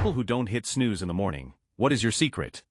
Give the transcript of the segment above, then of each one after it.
People who don't hit snooze in the morning. What is your secret?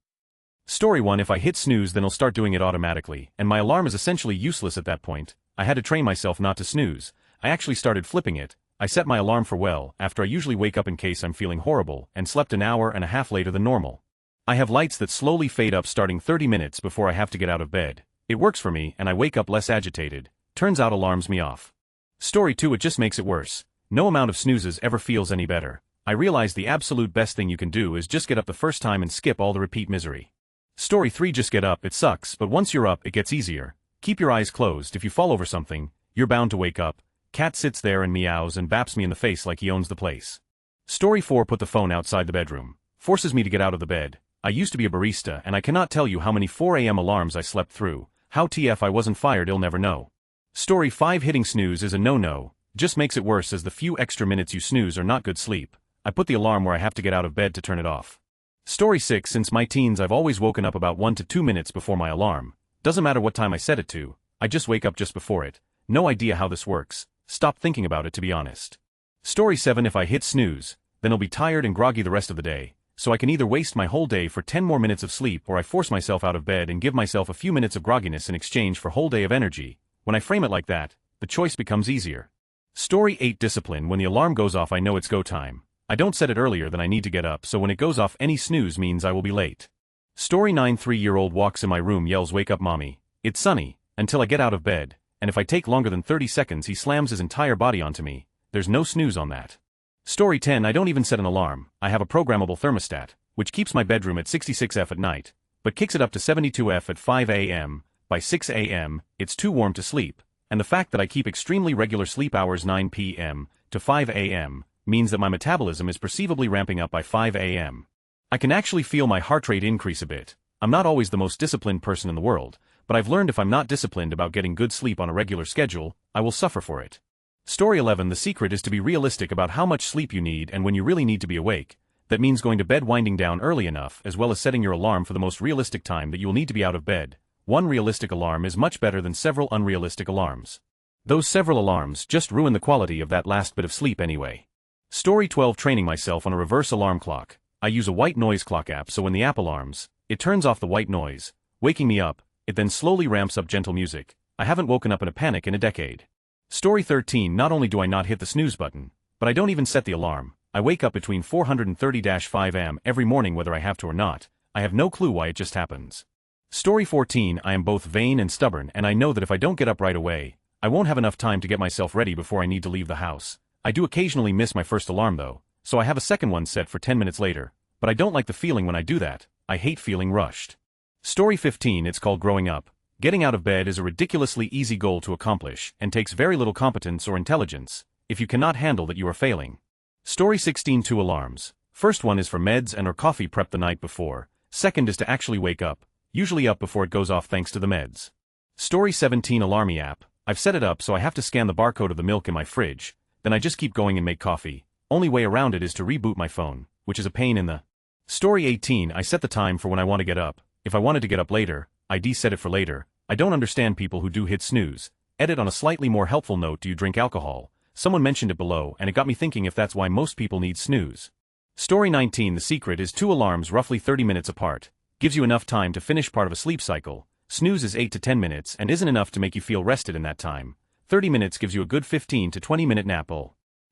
Story 1. If I hit snooze, then I'll start doing it automatically, and my alarm is essentially useless at that point. I had to train myself not to snooze. I actually started flipping it. I set my alarm for after I usually wake up in case I'm feeling horrible, and slept an hour and a half later than normal. I have lights that slowly fade up starting 30 minutes before I have to get out of bed. It works for me, and I wake up less agitated. Turns out alarms me off. Story 2. It just makes it worse. No amount of snoozes ever feels any better. I realize the absolute best thing you can do is just get up the first time and skip all the repeat misery. Story 3. Just get up. It sucks, but once you're up, it gets easier. Keep your eyes closed. If you fall over something, you're bound to wake up. Cat sits there and meows and baps me in the face like he owns the place. Story 4. Put the phone outside the bedroom. Forces me to get out of the bed. I used to be a barista, and I cannot tell you how many 4 a.m. alarms I slept through. How TF I wasn't fired, you'll never know. Story 5. Hitting snooze is a no-no. Just makes it worse, as the few extra minutes you snooze are not good sleep. I put the alarm where I have to get out of bed to turn it off. Story 6. Since my teens, I've always woken up about 1 to 2 minutes before my alarm. Doesn't matter what time I set it to, I just wake up just before it. No idea how this works. Stop thinking about it, to be honest. Story 7. If I hit snooze, then I'll be tired and groggy the rest of the day, so I can either waste my whole day for 10 more minutes of sleep, or I force myself out of bed and give myself a few minutes of grogginess in exchange for whole day of energy. When I frame it like that, the choice becomes easier. Story 8. Discipline. When the alarm goes off, I know it's go time. I don't set it earlier than I need to get up, so when it goes off, any snooze means I will be late. Story 9. 3-year-old walks in my room, yells, "Wake up, mommy. It's sunny," until I get out of bed, and if I take longer than 30 seconds, he slams his entire body onto me. There's no snooze on that. Story 10. I don't even set an alarm. I have a programmable thermostat, which keeps my bedroom at 66 F at night, but kicks it up to 72 F at 5 a.m. By 6 a.m., it's too warm to sleep, and the fact that I keep extremely regular sleep hours 9 p.m. to 5 a.m. means that my metabolism is perceivably ramping up by 5 a.m. I can actually feel my heart rate increase a bit. I'm not always the most disciplined person in the world, but I've learned if I'm not disciplined about getting good sleep on a regular schedule, I will suffer for it. Story 11. The secret is to be realistic about how much sleep you need and when you really need to be awake. That means going to bed, winding down early enough, as well as setting your alarm for the most realistic time that you will need to be out of bed. One realistic alarm is much better than several unrealistic alarms. Those several alarms just ruin the quality of that last bit of sleep anyway. Story 12. Training myself on a reverse alarm clock. I use a white noise clock app, so when the app alarms, it turns off the white noise, waking me up. It then slowly ramps up gentle music. I haven't woken up in a panic in a decade. Story 13. Not only do I not hit the snooze button, but I don't even set the alarm. I wake up between 4:30-5 am every morning whether I have to or not. I have no clue why, it just happens. Story 14. I am both vain and stubborn, and I know that if I don't get up right away, I won't have enough time to get myself ready before I need to leave the house. I do occasionally miss my first alarm though, so I have a second one set for 10 minutes later, but I don't like the feeling when I do that. I hate feeling rushed. Story 15. It's called growing up. Getting out of bed is a ridiculously easy goal to accomplish, and takes very little competence or intelligence. If you cannot handle that, you are failing. Story 16. 2 alarms. First one is for meds and or coffee prep the night before. Second is to actually wake up, usually up before it goes off thanks to the meds. Story 17. Alarmy app. I've set it up so I have to scan the barcode of the milk in my fridge, then I just keep going and make coffee. Only way around it is to reboot my phone, which is a pain in the... Story 18. I set the time for when I want to get up. If I wanted to get up later, I set it for later. I don't understand people who do hit snooze. Edit. On a slightly more helpful note, do you drink alcohol? Someone mentioned it below, and it got me thinking if that's why most people need snooze. Story 19. The secret is 2 alarms roughly 30 minutes apart. Gives you enough time to finish part of a sleep cycle. Snooze is 8 to 10 minutes and isn't enough to make you feel rested in that time. 30 minutes gives you a good 15 to 20 minute nap.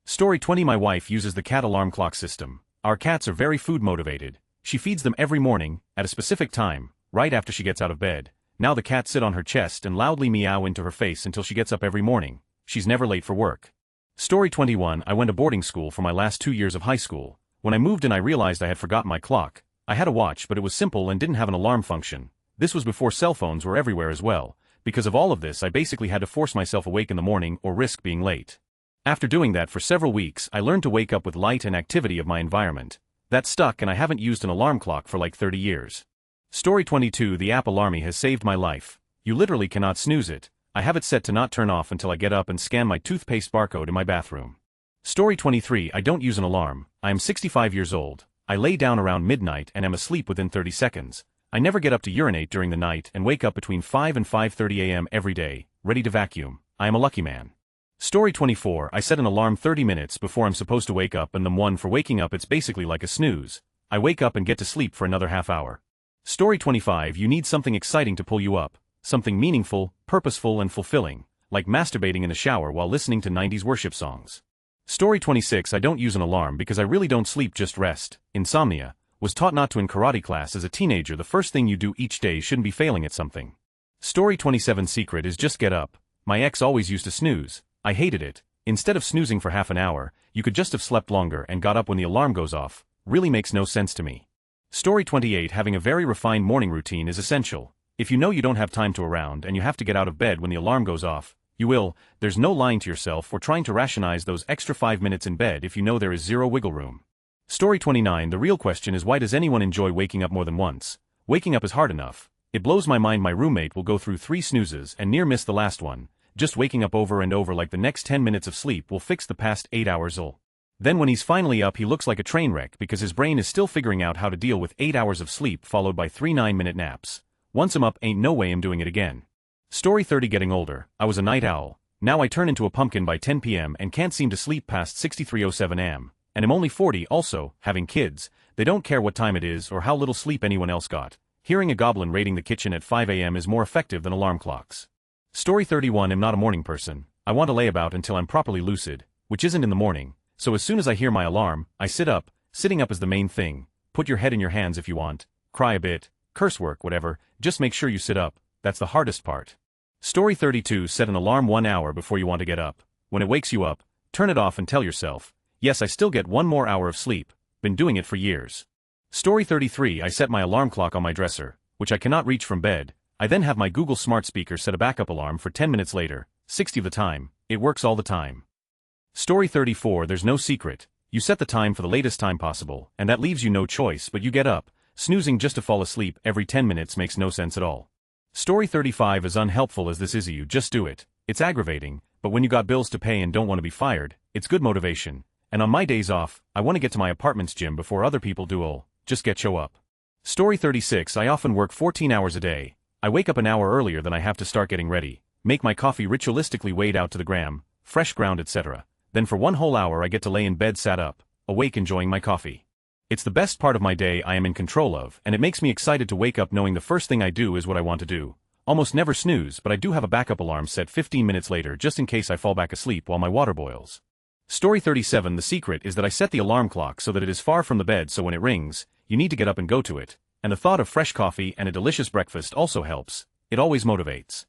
Story 20. My wife uses the cat alarm clock system. Our cats are very food motivated. She feeds them every morning, at a specific time, right after she gets out of bed. Now the cats sit on her chest and loudly meow into her face until she gets up every morning. She's never late for work. Story 21. I went to boarding school for my last 2 years of high school. When I moved in, I realized I had forgotten my clock. I had a watch, but it was simple and didn't have an alarm function. This was before cell phones were everywhere as well. Because of all of this, I basically had to force myself awake in the morning or risk being late. After doing that for several weeks, I learned to wake up with light and activity of my environment. That stuck, and I haven't used an alarm clock for like 30 years. Story 22. The app Alarmy has saved my life. You literally cannot snooze it. I have it set to not turn off until I get up and scan my toothpaste barcode in my bathroom. Story 23. I don't use an alarm. I am 65 years old. I lay down around midnight and am asleep within 30 seconds. I never get up to urinate during the night and wake up between 5 and 5:30 a.m. every day, ready to vacuum. I am a lucky man. Story 24, I set an alarm 30 minutes before I'm supposed to wake up, and the one for waking up, it's basically like a snooze. I wake up and get to sleep for another half hour. Story 25, you need something exciting to pull you up, something meaningful, purposeful and fulfilling, like masturbating in the shower while listening to 90s worship songs. Story 26, I don't use an alarm because I really don't sleep, just rest. Insomnia. Was taught not to in karate class as a teenager. The first thing you do each day shouldn't be failing at something. Story 27, secret is just get up. My ex always used to snooze. I hated it. Instead of snoozing for half an hour, you could just have slept longer and got up when the alarm goes off. Really makes no sense to me. Story 28, having a very refined morning routine is essential. If you know you don't have time to around and you have to get out of bed when the alarm goes off, you will. There's no lying to yourself or trying to rationalize those extra 5 minutes in bed if you know there is zero wiggle room. Story 29, the real question is, why does anyone enjoy waking up more than once? Waking up is hard enough. It blows my mind my roommate will go through 3 snoozes and near miss the last one. Just waking up over and over like the next 10 minutes of sleep will fix the past 8 hours. Then when he's finally up, he looks like a train wreck because his brain is still figuring out how to deal with 8 hours of sleep followed by 3 9-minute naps. Once I'm up, ain't no way I'm doing it again. Story 30, getting older. I was a night owl. Now I turn into a pumpkin by 10 p.m. and can't seem to sleep past 63:07 am. And I'm only 40, also, having kids. They don't care what time it is or how little sleep anyone else got. Hearing a goblin raiding the kitchen at 5 a.m. is more effective than alarm clocks. Story 31, I'm not a morning person. I want to lay about until I'm properly lucid, which isn't in the morning, so as soon as I hear my alarm, I sit up. Sitting up is the main thing. Put your head in your hands if you want, cry a bit, curse work, whatever, just make sure you sit up. That's the hardest part. Story 32, set an alarm 1 hour before you want to get up. When it wakes you up, turn it off and tell yourself, yes, I still get 1 more hour of sleep. Been doing it for years. Story 33, I set my alarm clock on my dresser, which I cannot reach from bed. I then have my Google smart speaker set a backup alarm for 10 minutes later, 60 of the time. It works all the time. Story 34, there's no secret. You set the time for the latest time possible, and that leaves you no choice but you get up. Snoozing just to fall asleep every 10 minutes makes no sense at all. Story 35, as unhelpful as this is, you just do it. It's aggravating, but when you got bills to pay and don't want to be fired, it's good motivation. And on my days off, I want to get to my apartment's gym before other people do. Just show up. Story 36, I often work 14 hours a day. I wake up an hour earlier than I have to start getting ready, make my coffee ritualistically weighed out to the gram, fresh ground, etc. Then for 1 whole hour I get to lay in bed sat up, awake enjoying my coffee. It's the best part of my day I am in control of, and it makes me excited to wake up knowing the first thing I do is what I want to do. Almost never snooze, but I do have a backup alarm set 15 minutes later just in case I fall back asleep while my water boils. Story 37, the secret is that I set the alarm clock so that it is far from the bed, so when it rings, you need to get up and go to it. And the thought of fresh coffee and a delicious breakfast also helps. It always motivates.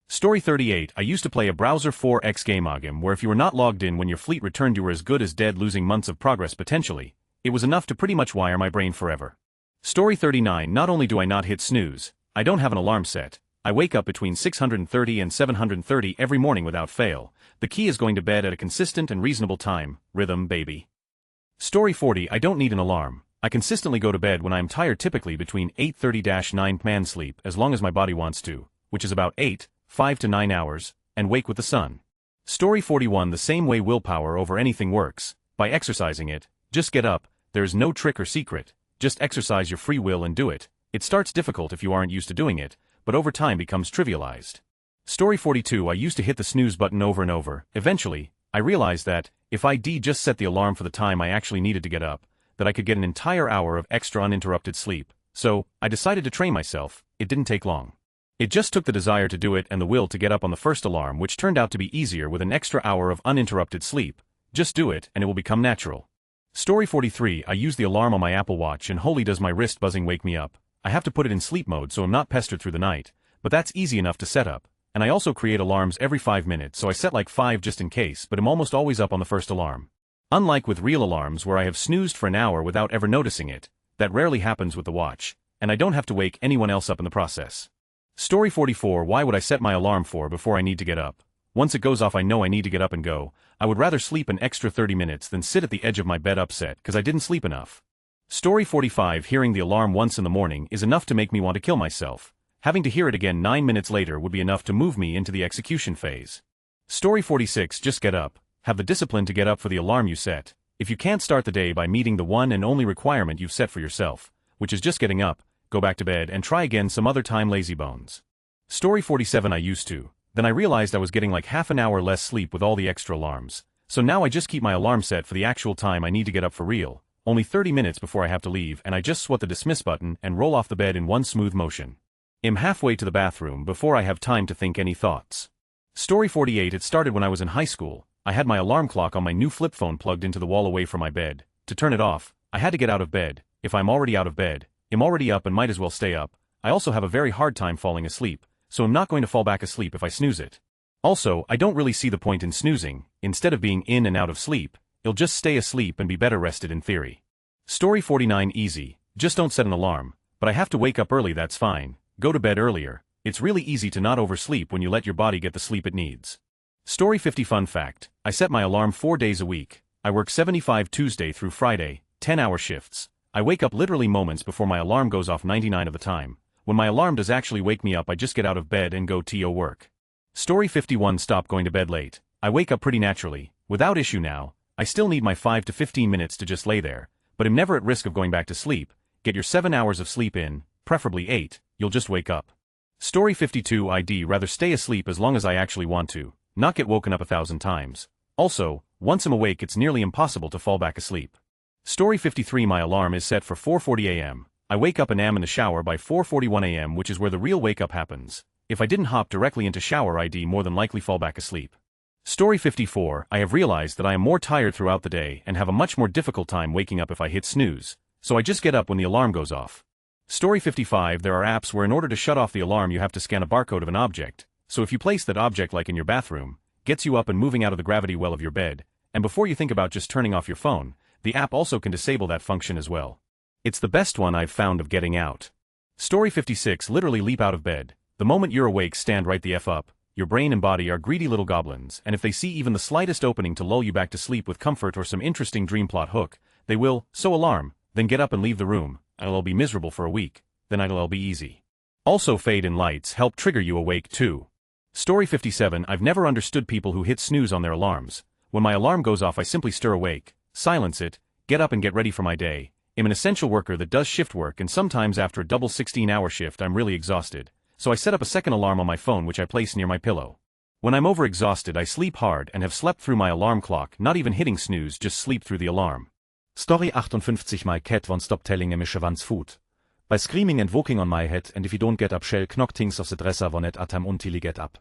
Story 38, I used to play a browser 4x game where if you were not logged in when your fleet returned you were as good as dead, losing months of progress potentially. It was enough to pretty much wire my brain forever. Story 39, not only do I not hit snooze, I don't have an alarm set. I wake up between 630 and 730 every morning without fail. The key is going to bed at a consistent and reasonable time. Rhythm, baby. Story 40, I don't need an alarm. I consistently go to bed when I am tired, typically between 8:30-9 man sleep as long as my body wants to, which is about 5 to 9 hours, and wake with the sun. Story 41, the same way willpower over anything works, by exercising it. Just get up, there is no trick or secret, just exercise your free will and do it. It starts difficult if you aren't used to doing it, but over time becomes trivialized. Story 42, I used to hit the snooze button over and over. Eventually, I realized that, if I just set the alarm for the time I actually needed to get up, that I could get an entire hour of extra uninterrupted sleep. So, I decided to train myself. It didn't take long. It just took the desire to do it and the will to get up on the first alarm, which turned out to be easier with an extra hour of uninterrupted sleep. Just do it and it will become natural. Story 43, I use the alarm on my Apple Watch and holy does my wrist buzzing wake me up. I have to put it in sleep mode so I'm not pestered through the night, but that's easy enough to set up. And I also create alarms every 5 minutes, so I set like 5 just in case, but I'm almost always up on the first alarm. Unlike with real alarms where I have snoozed for an hour without ever noticing it, that rarely happens with the watch, and I don't have to wake anyone else up in the process. Story 44, why would I set my alarm for before I need to get up? Once it goes off I know I need to get up and go. I would rather sleep an extra 30 minutes than sit at the edge of my bed upset because I didn't sleep enough. Story 45, hearing the alarm once in the morning is enough to make me want to kill myself. Having to hear it again 9 minutes later would be enough to move me into the execution phase. Story 46, just get up. Have the discipline to get up for the alarm you set. If you can't start the day by meeting the one and only requirement you've set for yourself, which is just getting up, go back to bed and try again some other time, lazy bones. Story 47, I used to. Then I realized I was getting like half an hour less sleep with all the extra alarms. So now I just keep my alarm set for the actual time I need to get up for real, only 30 minutes before I have to leave, and I just swat the dismiss button and roll off the bed in one smooth motion. I'm halfway to the bathroom before I have time to think any thoughts. Story 48. It started when I was in high school. I had my alarm clock on my new flip phone plugged into the wall away from my bed. To turn it off, I had to get out of bed. If I'm already out of bed, I'm already up and might as well stay up. I also have a very hard time falling asleep, so I'm not going to fall back asleep if I snooze it. Also, I don't really see the point in snoozing. Instead of being in and out of sleep, you'll just stay asleep and be better rested in theory. Story 49. Easy. Just don't set an alarm. But I have to wake up early, that's fine. Go to bed earlier. It's really easy to not oversleep when you let your body get the sleep it needs. Story 50. Fun fact. I set my alarm 4 days a week. I work 75 Tuesday through Friday, 10-hour shifts. I wake up literally moments before my alarm goes off 99 of the time. When my alarm does actually wake me up, I just get out of bed and go to work. Story 51. Stop going to bed late. I wake up pretty naturally, without issue now. I still need my 5 to 15 minutes to just lay there, but I'm never at risk of going back to sleep. Get your 7 hours of sleep in, preferably 8, you'll just wake up. Story 52. I'd rather stay asleep as long as I actually want to, not get woken up 1,000 times. Also, once I'm awake it's nearly impossible to fall back asleep. Story 53. My alarm is set for 4:40 a.m. I wake up and am in the shower by 4:41 a.m., which is where the real wake-up happens. If I didn't hop directly into shower, I'd more than likely fall back asleep. Story 54. I have realized that I am more tired throughout the day and have a much more difficult time waking up if I hit snooze, so I just get up when the alarm goes off. Story 55. There are apps where in order to shut off the alarm you have to scan a barcode of an object, so if you place that object like in your bathroom, gets you up and moving out of the gravity well of your bed, and before you think about just turning off your phone, the app also can disable that function as well. It's the best one I've found of getting out. Story 56. Literally leap out of bed. The moment you're awake, stand right the F up. Your brain and body are greedy little goblins, and if they see even the slightest opening to lull you back to sleep with comfort or some interesting dream plot hook, they will, so alarm, then get up and leave the room. It'll be miserable for a week, then it'll be easy. Also, fade and lights help trigger you awake too. Story 57. I've never understood people who hit snooze on their alarms. When my alarm goes off I simply stir awake, silence it, get up and get ready for my day. I'm an essential worker that does shift work, and sometimes after a double 16-hour shift I'm really exhausted, so I set up a second alarm on my phone which I place near my pillow. When I'm overexhausted I sleep hard and have slept through my alarm clock, not even hitting snooze, just sleep through the alarm. Story 58. My cat won't stop telling me she wants food. By screaming and walking on my head, and if you don't get up she'll knock things off the dresser vonnet atam until you get up.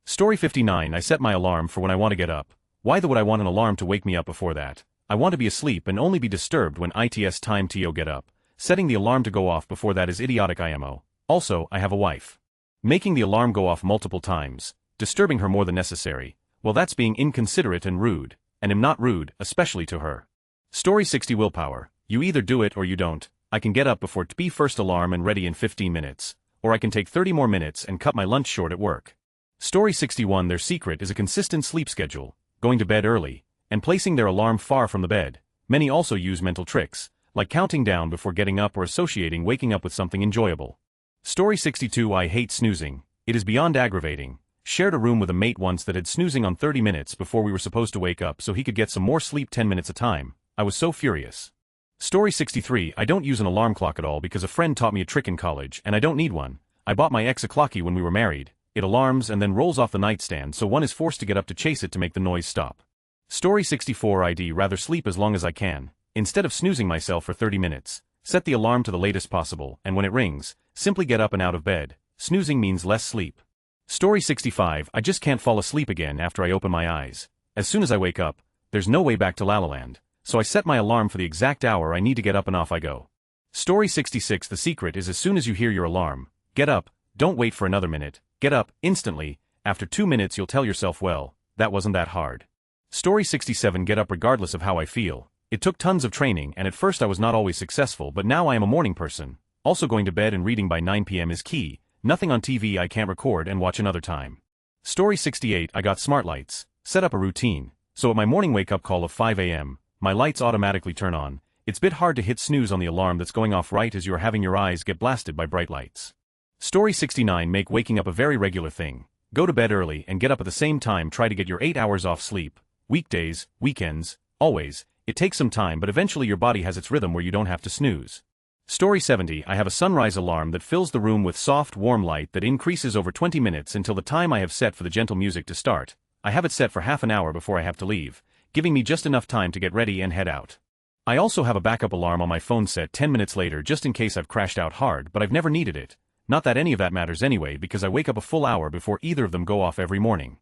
Story 59. I set my alarm for when I want to get up. Why would I want an alarm to wake me up before that? I want to be asleep and only be disturbed when it's time to get up. Setting the alarm to go off before that is idiotic IMO. Also, I have a wife. Making the alarm go off multiple times, disturbing her more than necessary, well, that's being inconsiderate and rude, and am not rude, especially to her. Story 60. Willpower. You either do it or you don't. I can get up before be first alarm and ready in 15 minutes, or I can take 30 more minutes and cut my lunch short at work. Story 61. Their secret is a consistent sleep schedule, going to bed early, and placing their alarm far from the bed. Many also use mental tricks, like counting down before getting up or associating waking up with something enjoyable. Story 62. I hate snoozing. It is beyond aggravating. Shared a room with a mate once that had snoozing on 30 minutes before we were supposed to wake up so he could get some more sleep 10 minutes a time. I was so furious. Story 63. I don't use an alarm clock at all because a friend taught me a trick in college and I don't need one. I bought my ex a clocky when we were married. It alarms and then rolls off the nightstand, so one is forced to get up to chase it to make the noise stop. Story 64. I'd rather sleep as long as I can. Instead of snoozing myself for 30 minutes, set the alarm to the latest possible, and when it rings, simply get up and out of bed. Snoozing means less sleep. Story 65. I just can't fall asleep again after I open my eyes. As soon as I wake up, there's no way back to La La Land, so I set my alarm for the exact hour I need to get up and off I go. Story 66. The secret is as soon as you hear your alarm, get up, don't wait for another minute, get up, instantly. After 2 minutes you'll tell yourself, well, that wasn't that hard. Story 67. Get up regardless of how I feel. It took tons of training and at first I was not always successful, but now I am a morning person. Also, going to bed and reading by 9 p.m. is key. Nothing on TV I can't record and watch another time. Story 68. I got smart lights. Set up a routine, so at my morning wake-up call of 5 a.m., my lights automatically turn on. It's a bit hard to hit snooze on the alarm that's going off right as you are having your eyes get blasted by bright lights. Story 69. Make waking up a very regular thing. Go to bed early and get up at the same time. Try to get your 8 hours off sleep. Weekdays, weekends, always. It takes some time, but eventually your body has its rhythm where you don't have to snooze. Story 70. I have a sunrise alarm that fills the room with soft, warm light that increases over 20 minutes until the time I have set for the gentle music to start. I have it set for half an hour before I have to leave, giving me just enough time to get ready and head out. I also have a backup alarm on my phone set 10 minutes later just in case I've crashed out hard, but I've never needed it. Not that any of that matters anyway because I wake up a full hour before either of them go off every morning.